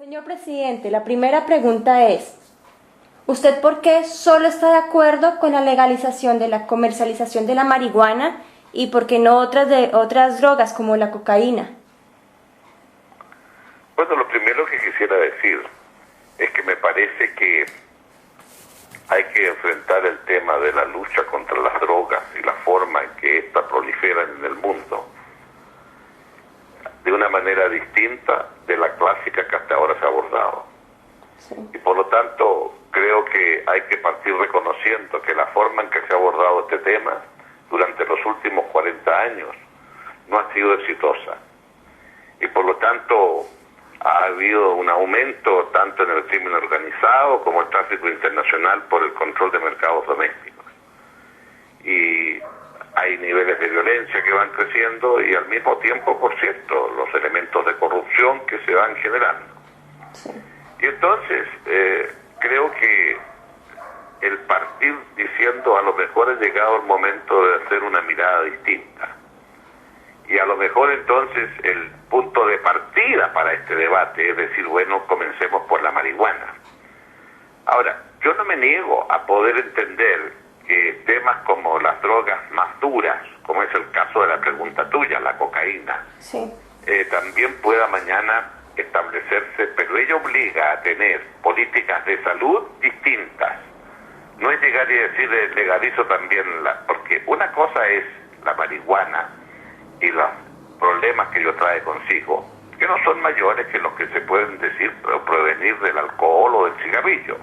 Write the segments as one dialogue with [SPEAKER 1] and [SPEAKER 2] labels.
[SPEAKER 1] Señor presidente, la primera pregunta es, ¿usted por qué solo está de acuerdo con la legalización de la comercialización de la marihuana y por qué no otras drogas como la cocaína?
[SPEAKER 2] Bueno, lo primero que quisiera decir es que me parece que hay que enfrentar el tema de la lucha contra las drogas y la forma en que éstas proliferan en el mundo de una manera distinta de la clásica que hasta ahora se ha abordado.
[SPEAKER 1] Sí.
[SPEAKER 2] Y por lo tanto, creo que hay que partir reconociendo que la forma en que se ha abordado este tema durante los últimos 40 años no ha sido exitosa. Y por lo tanto, ha habido un aumento tanto en el crimen organizado como el tráfico internacional por el control de mercados domésticos. Y hay niveles de violencia que van creciendo y al mismo tiempo, por cierto, los elementos de corrupción que se van generando.
[SPEAKER 1] Sí.
[SPEAKER 2] Y entonces, creo que el partir diciendo a lo mejor ha llegado el momento de hacer una mirada distinta. Y a lo mejor entonces el punto de partida para este debate es decir, bueno, comencemos por la marihuana. Ahora, yo no me niego a poder entender que temas como las drogas más duras, como es el caso de la pregunta tuya, la cocaína,
[SPEAKER 1] Sí.
[SPEAKER 2] También pueda mañana establecerse, pero ello obliga a tener políticas de salud distintas. No es llegar y decir legalizo también porque una cosa es la marihuana y los problemas que ello trae consigo, que no son mayores que los que se pueden decir o provenir del alcohol o del cigarrillo.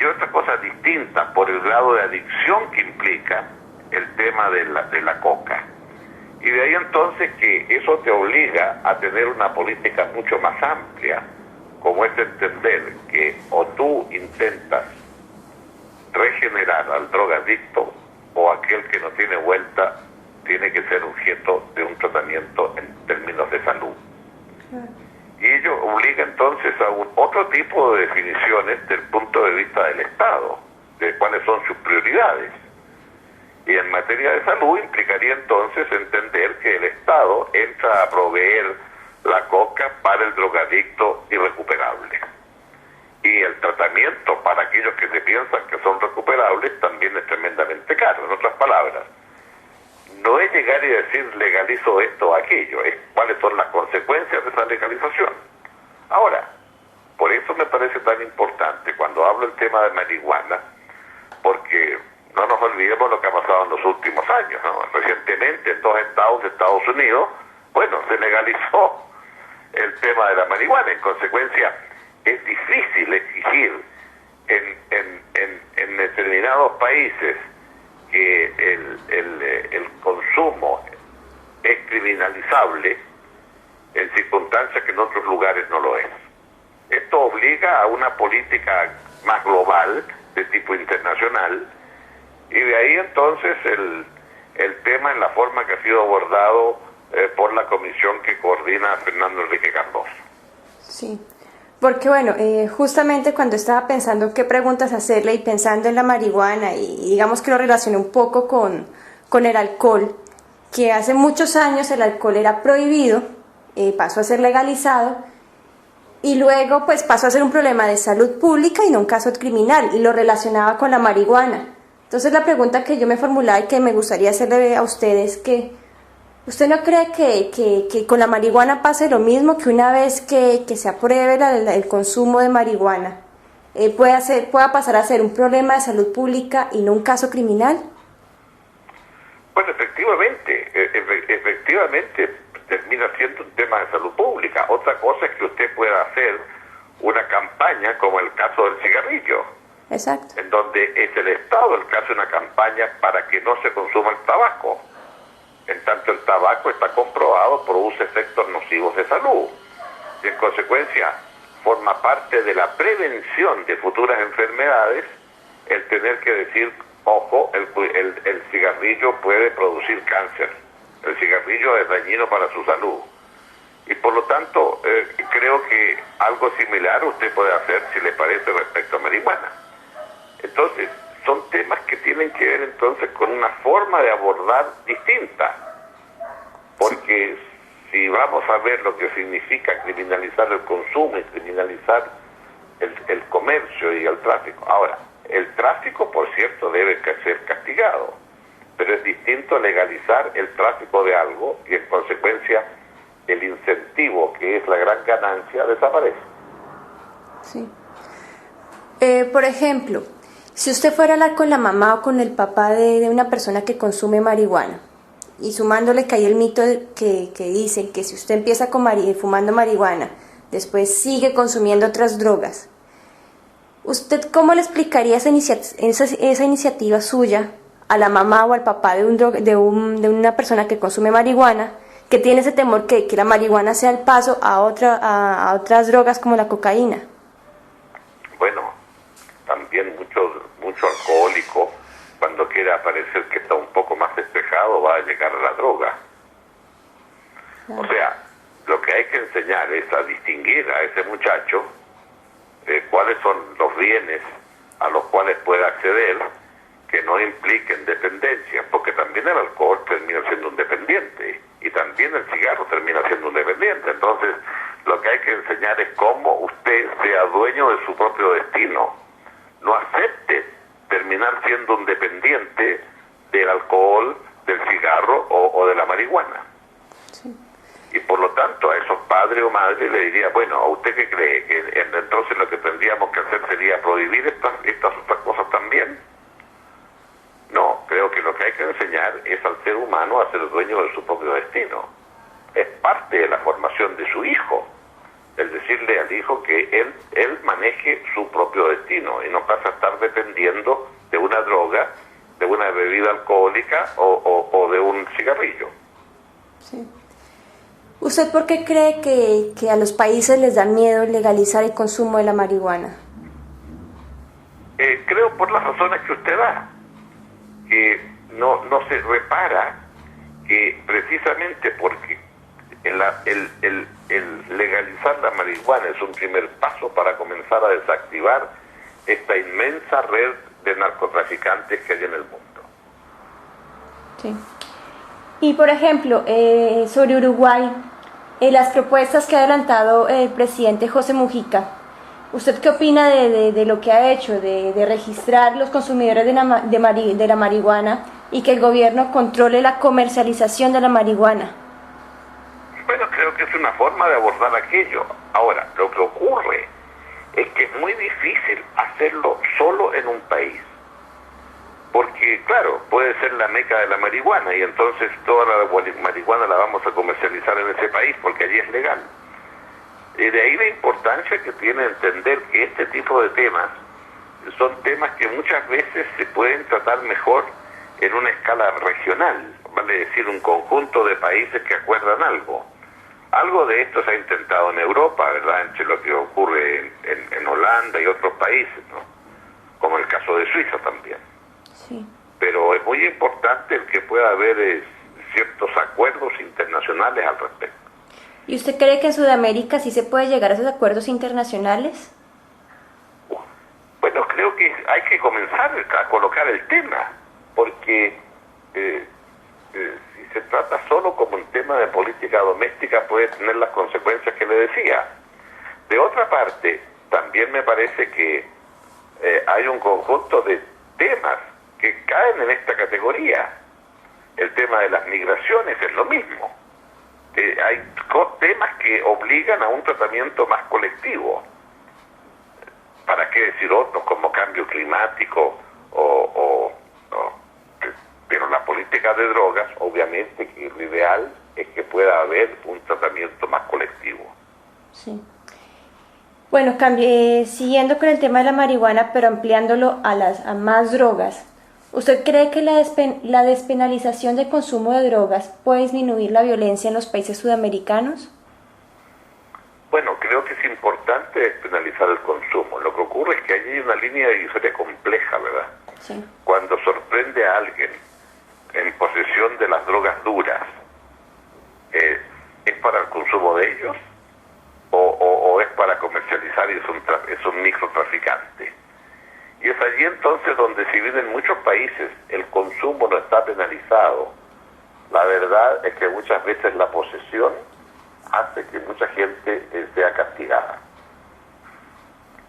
[SPEAKER 2] Y otra cosa distinta por el grado de adicción que implica el tema de la coca. Y de ahí entonces que eso te obliga a tener una política mucho más amplia, como es entender que o tú intentas regenerar al drogadicto o aquel que no tiene vuelta tiene que ser objeto de un tratamiento en términos de salud. Y ello obliga entonces a otro tipo de definiciones del punto de vista del Estado, de cuáles son sus prioridades. Y en materia de salud implicaría entonces entender que el Estado entra a proveer la coca para el drogadicto irrecuperable. Y el tratamiento para aquellos que se piensan que son recuperables también es tremendamente caro. En otras palabras, no es llegar y decir legalizo esto o aquello, es cuáles son las consecuencias de esa legalización. Ahora, por eso me parece tan importante cuando hablo del tema de marihuana, porque no nos olvidemos lo que ha pasado en los últimos años, ¿no? Recientemente en 2 estados de Estados Unidos, bueno, se legalizó el tema de la marihuana. En consecuencia, es difícil exigir en determinados países que el consumo es criminalizable en circunstancias que en otros lugares no lo es. Esto obliga a una política más global, de tipo internacional, y de ahí entonces el tema en la forma que ha sido abordado por la comisión que coordina Fernando Enrique Cardoso.
[SPEAKER 1] Sí, porque bueno, justamente cuando estaba pensando qué preguntas hacerle y pensando en la marihuana y digamos que lo relacioné un poco con el alcohol, que hace muchos años el alcohol era prohibido, pasó a ser legalizado y luego pues pasó a ser un problema de salud pública y no un caso criminal y lo relacionaba con la marihuana. Entonces la pregunta que yo me formulaba y que me gustaría hacerle a ustedes es que ¿usted no cree que con la marihuana pase lo mismo, que una vez que se apruebe el consumo de marihuana pueda pasar a ser un problema de salud pública y no un caso criminal?
[SPEAKER 2] Bueno, efectivamente termina siendo un tema de salud pública. Otra cosa es que usted pueda hacer una campaña como el caso del cigarrillo.
[SPEAKER 1] Exacto.
[SPEAKER 2] En donde es el Estado el que hace una campaña para que no se consuma el tabaco. En tanto el tabaco está comprobado produce efectos nocivos de salud. Y en consecuencia forma parte de la prevención de futuras enfermedades el tener que decir, ojo, el cigarrillo puede producir cáncer. El cigarrillo es dañino para su salud. Y por lo tanto, creo que algo similar usted puede hacer, si le parece, respecto a marihuana. Entonces, son temas que tienen que ver entonces con una forma de abordar distinta. Porque si vamos a ver lo que significa criminalizar el consumo y criminalizar el comercio y el tráfico. Ahora, el tráfico, por cierto, debe ser castigado, pero es distinto legalizar el tráfico de algo y en consecuencia el incentivo, que es la gran ganancia, desaparece.
[SPEAKER 1] Sí. Por ejemplo, si usted fuera a hablar con la mamá o con el papá de una persona que consume marihuana, y sumándole que hay el mito que dice que si usted empieza fumando marihuana, después sigue consumiendo otras drogas, ¿usted cómo le explicaría esa iniciativa suya a la mamá o al papá de una persona que consume marihuana, que tiene ese temor que la marihuana sea el paso a otras drogas como la cocaína?
[SPEAKER 2] Bueno, también mucho alcohólico, cuando quiera parecer que está un poco más despejado, va a llegar a la droga. O sea, lo que hay que enseñar es a distinguir a ese muchacho cuáles son los bienes a los cuales puede acceder que no impliquen dependencia, porque también el alcohol termina siendo un dependiente y también el cigarro termina siendo un dependiente. Entonces, lo que hay que enseñar es cómo usted sea dueño de su propio destino. No acepte terminar siendo un dependiente del alcohol, del cigarro o de la marihuana. Sí. Y por lo tanto a esos padres o madres le diría, bueno, ¿a usted qué cree? ¿Que entonces lo que tendríamos que hacer sería prohibir estas otras cosas también? No, creo que lo que hay que enseñar es al ser humano a ser dueño de su propio destino. Es parte de la formación de su hijo, el decirle al hijo que él maneje su propio destino y no pasa a estar dependiendo de una droga, de una bebida alcohólica o de un cigarrillo.
[SPEAKER 1] Sí. ¿Usted por qué cree que a los países les da miedo legalizar el consumo de la marihuana?
[SPEAKER 2] Creo por las razones que usted da, que no se repara que precisamente porque el legalizar la marihuana es un primer paso para comenzar a desactivar esta inmensa red de narcotraficantes que hay en el mundo.
[SPEAKER 1] Sí. Y por ejemplo, sobre Uruguay, las propuestas que ha adelantado el presidente José Mujica, ¿usted qué opina de lo que ha hecho, de registrar los consumidores de la marihuana y que el gobierno controle la comercialización de la marihuana?
[SPEAKER 2] Bueno, creo que es una forma de abordar aquello. Ahora, lo que ocurre es que es muy difícil hacerlo solo en un país. Porque, claro, puede ser la meca de la marihuana y entonces toda la marihuana la vamos a comercializar en ese país porque allí es legal. Y de ahí la importancia que tiene entender que este tipo de temas son temas que muchas veces se pueden tratar mejor en una escala regional, vale decir, un conjunto de países que acuerdan algo. Algo de esto se ha intentado en Europa, ¿verdad?, entre lo que ocurre en Holanda y otros países, ¿no?, como el caso de Suiza también.
[SPEAKER 1] Sí.
[SPEAKER 2] Pero es muy importante el que pueda haber ciertos acuerdos internacionales al respecto.
[SPEAKER 1] ¿Y usted cree que en Sudamérica sí se puede llegar a esos acuerdos internacionales?
[SPEAKER 2] Bueno, creo que hay que comenzar a colocar el tema, porque si se trata solo como un tema de política doméstica puede tener las consecuencias que le decía. De otra parte, también me parece que hay un conjunto de temas que caen en esta categoría. El tema de las migraciones es lo mismo. Hay temas que obligan a un tratamiento más colectivo. ¿Para qué decir otros como cambio climático pero la política de drogas, obviamente que lo ideal es que pueda haber un tratamiento más colectivo.
[SPEAKER 1] Sí. Bueno, siguiendo con el tema de la marihuana, pero ampliándolo a más drogas, ¿usted cree que la despenalización del consumo de drogas puede disminuir la violencia en los países sudamericanos?
[SPEAKER 2] Bueno, creo que es importante despenalizar el consumo. Lo que ocurre es que allí hay una línea divisoria compleja, ¿verdad?
[SPEAKER 1] Sí.
[SPEAKER 2] Cuando sorprende a alguien en posesión de las drogas duras, ¿es para el consumo de ellos o es para comercializar y es un microtraficante? Y es allí entonces donde, si bien en muchos países el consumo no está penalizado, la verdad es que muchas veces la posesión hace que mucha gente sea castigada.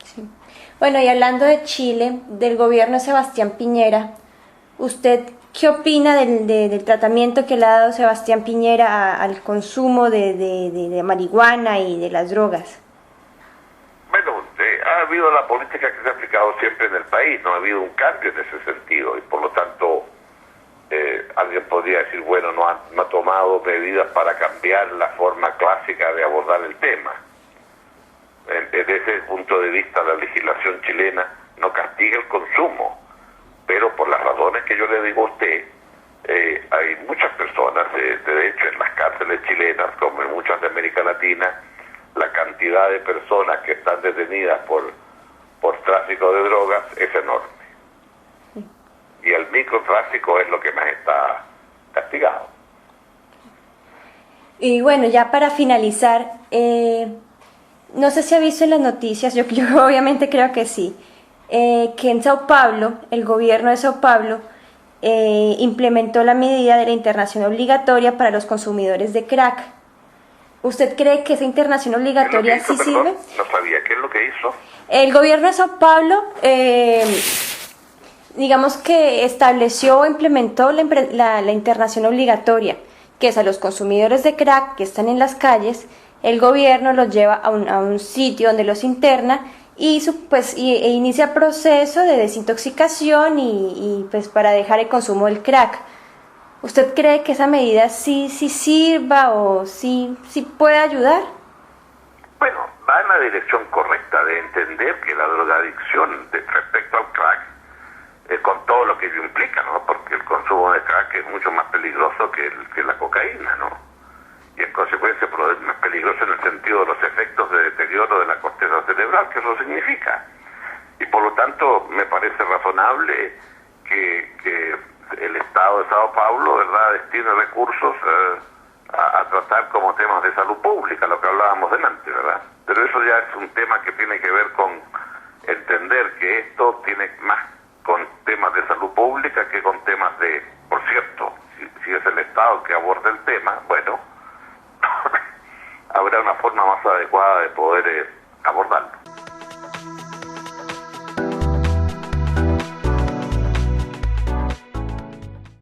[SPEAKER 1] Sí. Bueno, y hablando de Chile, del gobierno de Sebastián Piñera, ¿usted qué opina del tratamiento que le ha dado Sebastián Piñera al consumo de marihuana y de las drogas?
[SPEAKER 2] Bueno, ha habido la política que se ha aplicado siempre en el país, no ha habido un cambio en ese sentido, y por lo tanto alguien podría decir, bueno, no ha tomado medidas para cambiar la forma clásica de abordar el tema. Desde ese punto de vista, la legislación chilena no castiga el consumo, pero por las razones que yo le digo a usted, hay muchas personas, de hecho en las cárceles chilenas, como en muchas de América Latina, la cantidad de personas que están detenidas por tráfico de drogas es enorme. Y el microtráfico es lo que más está castigado.
[SPEAKER 1] Y bueno, ya para finalizar, no sé si ha visto en las noticias, yo obviamente creo que sí, que en Sao Paulo, el gobierno de Sao Paulo implementó la medida de la internación obligatoria para los consumidores de crack. ¿Usted cree que esa internación obligatoria sí sirve?
[SPEAKER 2] No sabía. ¿Qué es lo que hizo?
[SPEAKER 1] El gobierno de Sao Paulo, digamos que estableció o implementó la internación obligatoria, que es a los consumidores de crack que están en las calles, el gobierno los lleva a un sitio donde los interna y inicia proceso de desintoxicación y pues para dejar el consumo del crack. ¿Usted cree que esa medida sí sirva o sí puede ayudar?
[SPEAKER 2] Bueno, va en la dirección correcta de entender que la drogadicción respecto al crack, con todo lo que ello implica, ¿no? Porque el consumo de crack es mucho más peligroso que la cocaína, ¿no? Y en consecuencia es más peligroso en el sentido de los efectos de deterioro de la corteza cerebral, que eso significa. Y por lo tanto me parece razonable que el Estado de Sao Paulo, ¿verdad?, destine recursos a tratar como temas de salud pública, lo que hablábamos delante, ¿verdad? Pero eso ya es un tema que tiene que ver con entender que esto tiene más con temas de salud pública que con temas de, por cierto, si es el Estado el que aborda el tema, bueno, habrá una forma más adecuada de poder abordarlo.